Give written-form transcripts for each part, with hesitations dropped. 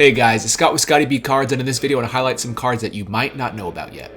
Hey guys, it's Scott with scottieb Cards, and in this video I want to highlight some cards that you might not know about yet.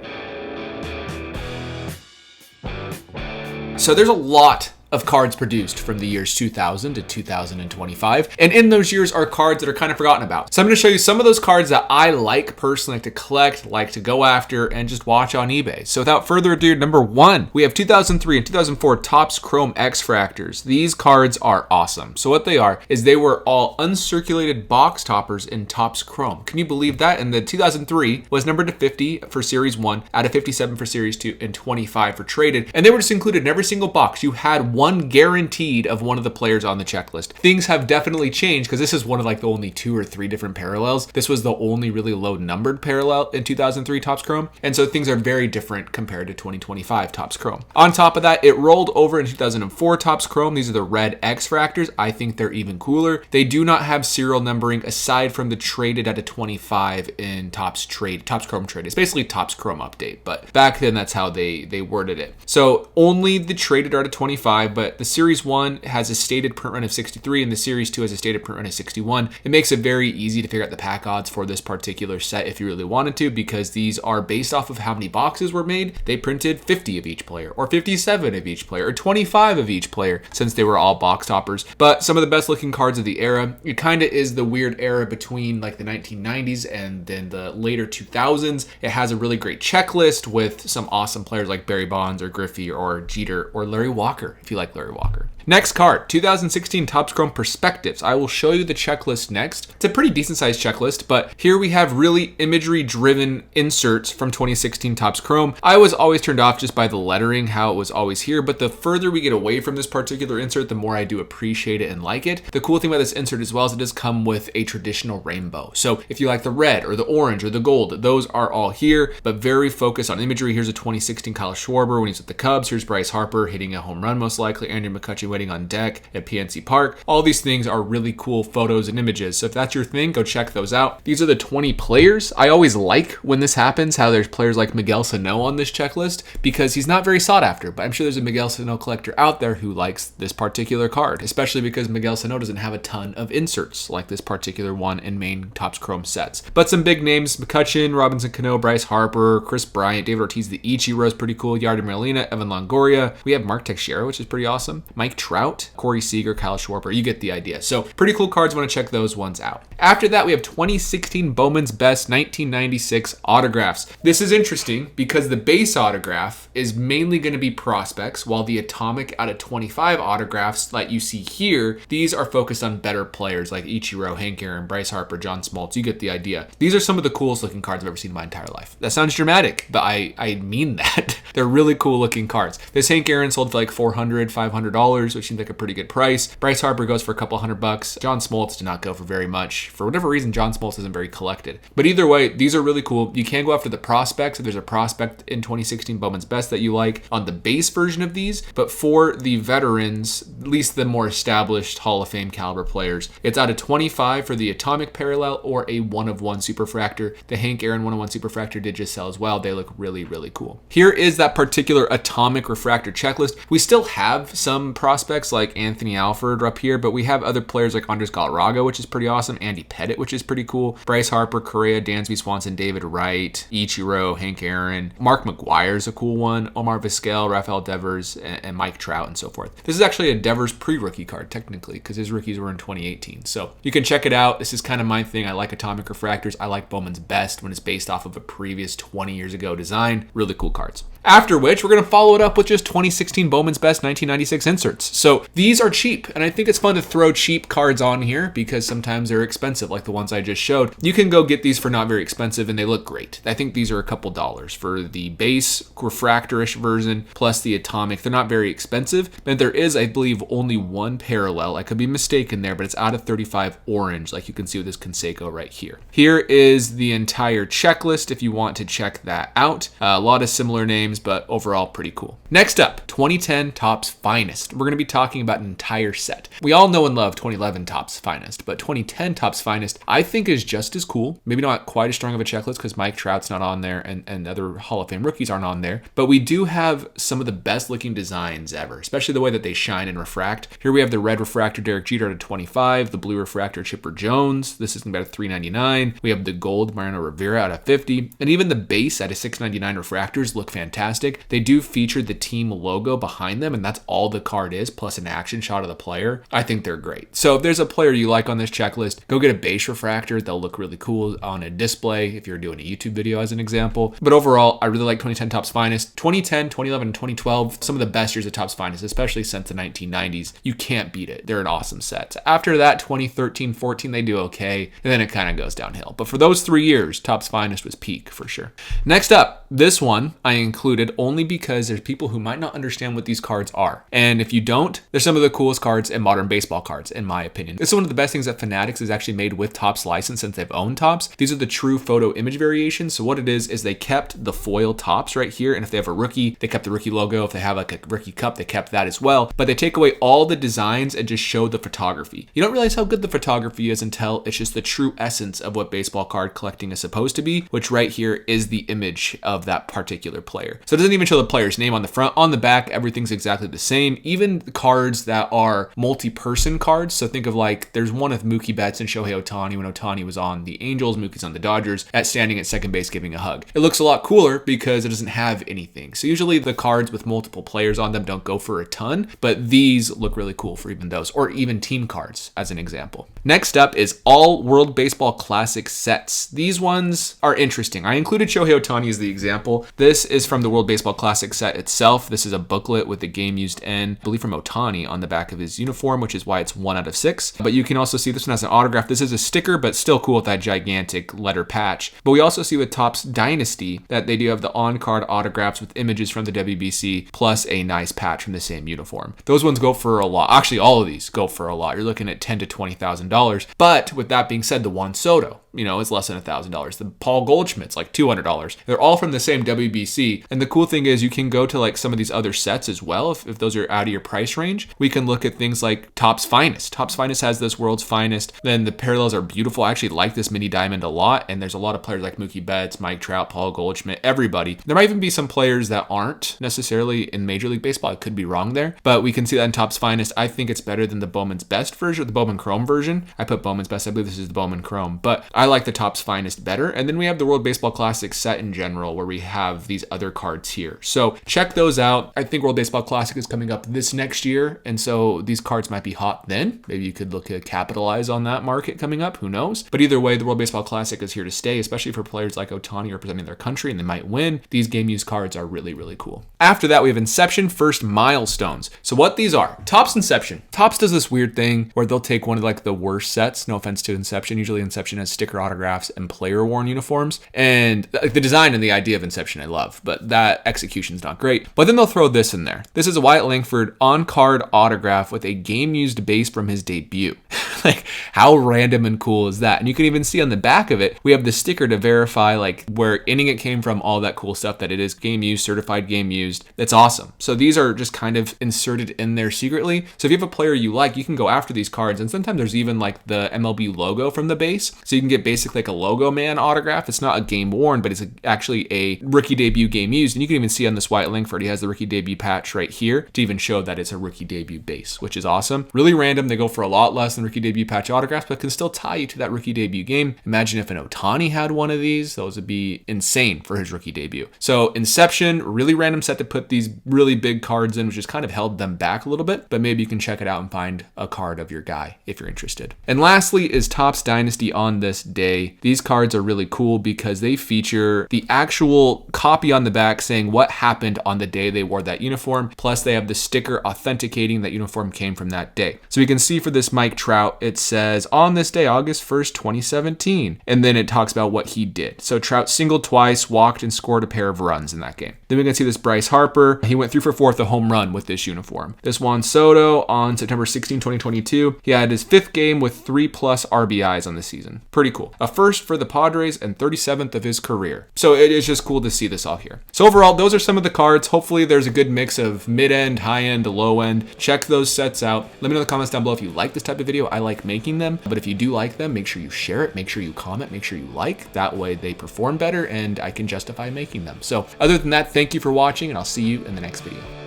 So there's a lot of cards produced from the years 2000 to 2025, and in those years are cards that are kind of forgotten about. So I'm going to show you some of those cards that I like personally, like to collect, like to go after, and just watch on eBay. So without further ado, number one, we have 2003 and 2004 Topps Chrome X-fractors. These cards are awesome. So what they are is they were all uncirculated box toppers in Topps Chrome. Can you believe that? And the 2003 was numbered to 50 for Series 1, out of 57 for Series 2, and 25 for traded. And they were just included in every single box. You had one guaranteed of one of the players on the checklist. Things have definitely changed because this is one of like the only 2 or 3 different parallels. This was the only really low numbered parallel in 2003 Topps Chrome. And so things are very different compared to 2025 Topps Chrome. On top of that, it rolled over in 2004 Topps Chrome. These are the red X-fractors. I think they're even cooler. They do not have serial numbering aside from the traded at a 25 in Topps Chrome trade. It's basically Topps Chrome update, but back then that's how they worded it. So only the traded are at a 25, but the Series 1 has a stated print run of 63 and the Series 2 has a stated print run of 61. It makes it very easy to figure out the pack odds for this particular set if you really wanted to, because these are based off of how many boxes were made. They printed 50 of each player, or 57 of each player, or 25 of each player, since they were all box toppers. But some of the best looking cards of the era. It kind of is the weird era between like the 1990s and then the later 2000s. It has a really great checklist with some awesome players like Barry Bonds or Griffey or Jeter or Larry Walker, if you like Larry Walker. Next card, 2016 Topps Chrome Perspectives. I will show you the checklist next. It's a pretty decent sized checklist, but here we have really imagery driven inserts from 2016 Topps Chrome. I was always turned off just by the lettering, how it was always here, but the further we get away from this particular insert, the more I do appreciate it and like it. The cool thing about this insert as well is it does come with a traditional rainbow. So if you like the red or the orange or the gold, those are all here, but very focused on imagery. Here's a 2016 Kyle Schwarber when he's with the Cubs. Here's Bryce Harper hitting a home run most likely. Andrew McCutcheon waiting on deck at PNC Park. All these things are really cool photos and images. So if that's your thing, go check those out. These are the 20 players. I always like when this happens, how there's players like Miguel Sano on this checklist, because he's not very sought after, but I'm sure there's a Miguel Sano collector out there who likes this particular card, especially because Miguel Sano doesn't have a ton of inserts like this particular one in main Topps Chrome sets. But some big names: McCutcheon, Robinson Cano, Bryce Harper, Chris Bryant, David Ortiz, the Ichiro is pretty cool, Yadier Molina, Evan Longoria. We have Mark Teixeira, which is pretty awesome. Mike Trout, Corey Seager, Kyle Schwarber. You get the idea. So pretty cool cards. Want to check those ones out. After that, we have 2016 Bowman's Best 1996 autographs. This is interesting because the base autograph is mainly going to be prospects, while the atomic out of 25 autographs that you see here, these are focused on better players like Ichiro, Hank Aaron, Bryce Harper, John Smoltz. You get the idea. These are some of the coolest looking cards I've ever seen in my entire life. That sounds dramatic, but I mean that. They're really cool looking cards. This Hank Aaron sold for like $400, $500, which seems like a pretty good price. Bryce Harper goes for a couple $100. John Smoltz did not go for very much. For whatever reason, John Smoltz isn't very collected. But either way, these are really cool. You can go after the prospects if there's a prospect in 2016 Bowman's Best that you like on the base version of these. But for the veterans, at least the more established Hall of Fame caliber players, it's out of 25 for the atomic parallel or a 1/1 superfractor. The Hank Aaron 1/1 superfractor did just sell as well. They look really, really cool. Here is that particular atomic refractor checklist. We still have some prospects like Anthony Alford up here, but we have other players like Andres Galarraga, which is pretty awesome, Andy Pettit, which is pretty cool, Bryce Harper, Correa, Dansby Swanson, David Wright, Ichiro, Hank Aaron, Mark McGwire's a cool one, Omar Vizquel, Rafael Devers, and Mike Trout, and so forth. This is actually a Devers pre-rookie card, technically, because his rookies were in 2018. So you can check it out. This is kind of my thing. I like atomic refractors. I like Bowman's Best when it's based off of a previous 20 years ago design. Really cool cards. After which, we're going to follow it up with just 2016 Bowman's Best 1996 inserts. So these are cheap, and I think it's fun to throw cheap cards on here because sometimes they're expensive, like the ones I just showed. You can go get these for not very expensive, and they look great. I think these are a couple dollars for the base refractor-ish version plus the atomic. They're not very expensive, but there is, I believe, only one parallel. I could be mistaken there, but it's out of 35 orange, like you can see with this Conseco right here. Here is the entire checklist if you want to check that out. A lot of similar names. but overall pretty cool. Next up, 2010 Topps Finest. We're going to be talking about an entire set. We all know and love 2011 Topps Finest, but 2010 Topps Finest I think is just as cool. Maybe not quite as strong of a checklist because Mike Trout's not on there and other Hall of Fame rookies aren't on there, but we do have some of the best looking designs ever, especially the way that they shine and refract. Here we have the red refractor Derek Jeter at a 25, the blue refractor Chipper Jones. This is about a 399. We have the gold Mariano Rivera at a 50, and even the base at a 699 refractors look fantastic. They do feature the team logo behind them, and that's all the card is, plus an action shot of the player. I think they're great. So if there's a player you like on this checklist, go get a base refractor. They'll look really cool on a display if you're doing a YouTube video as an example. But overall, I really like 2010 Topps Finest. 2010, 2011, and 2012, some of the best years of Topps Finest, especially since the 1990s. You can't beat it. They're an awesome set. After that, 2013, 14, they do okay, and then it kind of goes downhill. But for those 3 years, Topps Finest was peak for sure. Next up, this one I included only because there's people who might not understand what these cards are. And if you don't, they're some of the coolest cards in modern baseball cards, in my opinion. This is one of the best things that Fanatics has actually made with Topps license since they've owned Topps. These are the true photo image variations. So what it is they kept the foil Topps right here. And if they have a rookie, they kept the rookie logo. If they have like a rookie cup, they kept that as well. But they take away all the designs and just show the photography. You don't realize how good the photography is until it's just the true essence of what baseball card collecting is supposed to be, which right here is the image of that particular player. So it doesn't even show the player's name on the front. On the back, everything's exactly the same. Even the cards that are multi-person cards. So think of like, there's one of Mookie Betts and Shohei Ohtani when Ohtani was on the Angels, Mookie's on the Dodgers, at standing at second base giving a hug. It looks a lot cooler because it doesn't have anything. So usually the cards with multiple players on them don't go for a ton, but these look really cool for even those, or even team cards as an example. Next up is all World Baseball Classic sets. These ones are interesting. I included Shohei Ohtani as the example. This is from the World Baseball Classic set itself. This is a booklet with the game used N, I believe from Ohtani on the back of his uniform, which is why it's 1 out of 6. But you can also see this one has an autograph. This is a sticker, but still cool with that gigantic letter patch. But we also see with Topps Dynasty that they do have the on-card autographs with images from the WBC plus a nice patch from the same uniform. Those ones go for a lot. Actually, all of these go for a lot. You're looking at $10,000 to $20,000. But with that being said, the Juan Soto, is less than $1,000. The Paul Goldschmidt's like $200. They're all from the same WBC. And the cool thing is you can go to like some of these other sets as well. If those are out of your price range, we can look at things like Topps Finest. Topps Finest has this World's Finest. Then the parallels are beautiful. I actually like this mini diamond a lot. And there's a lot of players like Mookie Betts, Mike Trout, Paul Goldschmidt, everybody. There might even be some players that aren't necessarily in Major League Baseball. I could be wrong there, but we can see that in Topps Finest. I think it's better than the Bowman's Best version, the Bowman Chrome version. I put Bowman's Best. I believe this is the Bowman Chrome, but I like the Topps Finest better. And then we have the World Baseball Classic set in general where we have these other cards here. So check those out. I think World Baseball Classic is coming up this next year. And so these cards might be hot then. Maybe you could look to capitalize on that market coming up. Who knows? But either way, the World Baseball Classic is here to stay, especially for players like Ohtani representing their country and they might win. These game used cards are really, really cool. After that, we have Inception First Milestones. So what these are, Topps Inception. Topps does this weird thing where they'll take one of like the worst sets. No offense to Inception. Usually Inception has sticker autographs and player worn uniforms. And like the design and the idea of Inception I love, but that execution's not great. But then they'll throw this in there. This is a Wyatt Langford on-card autograph with a game-used base from his debut. Like, how random and cool is that? And you can even see on the back of it, we have the sticker to verify like where inning it came from, all that cool stuff, that it is game used, certified game used. That's awesome. So these are just kind of inserted in there secretly. So if you have a player you like, you can go after these cards. And sometimes there's even like the MLB logo from the base. So you can get basically like a logo man autograph. It's not a game worn, but it's actually a rookie debut game used. And you can even see on this Wyatt Langford, he has the rookie debut patch right here to even show that it's a rookie debut base, which is awesome. Really random. They go for a lot less than rookie debut patch autographs, but can still tie you to that rookie debut game. Imagine if an Ohtani had one of these. Those would be insane for his rookie debut. So Inception, really random set to put these really big cards in, which has kind of held them back a little bit, but maybe you can check it out and find a card of your guy if you're interested. And lastly is Topps Dynasty on this day. These cards are really cool because they feature the actual copy on the back saying what happened on the day they wore that uniform. Plus they have the sticker authenticating that uniform came from that day. So we can see for this Mike Trout, it says on this day, August 1st, 2017. And then it talks about what he did. So Trout singled twice, walked, and scored a pair of runs in that game. Then we can see this Bryce Harper. He went 3 for 4 with a home run with this uniform. This Juan Soto on September 16, 2022. He had his 5th game with 3+ RBIs on the season. Pretty cool. A first for the Padres and 37th of his career. So it is just cool to see this all here. So overall, those are some of the cards. Hopefully there's a good mix of mid-end, high-end, low-end. Check those sets out. Let me know in the comments down below if you like this type of video. I like making them, but if you do like them, make sure you share it, make sure you comment, make sure you like. That way they perform better and I can justify making them. So other than that, thank you for watching and I'll see you in the next video.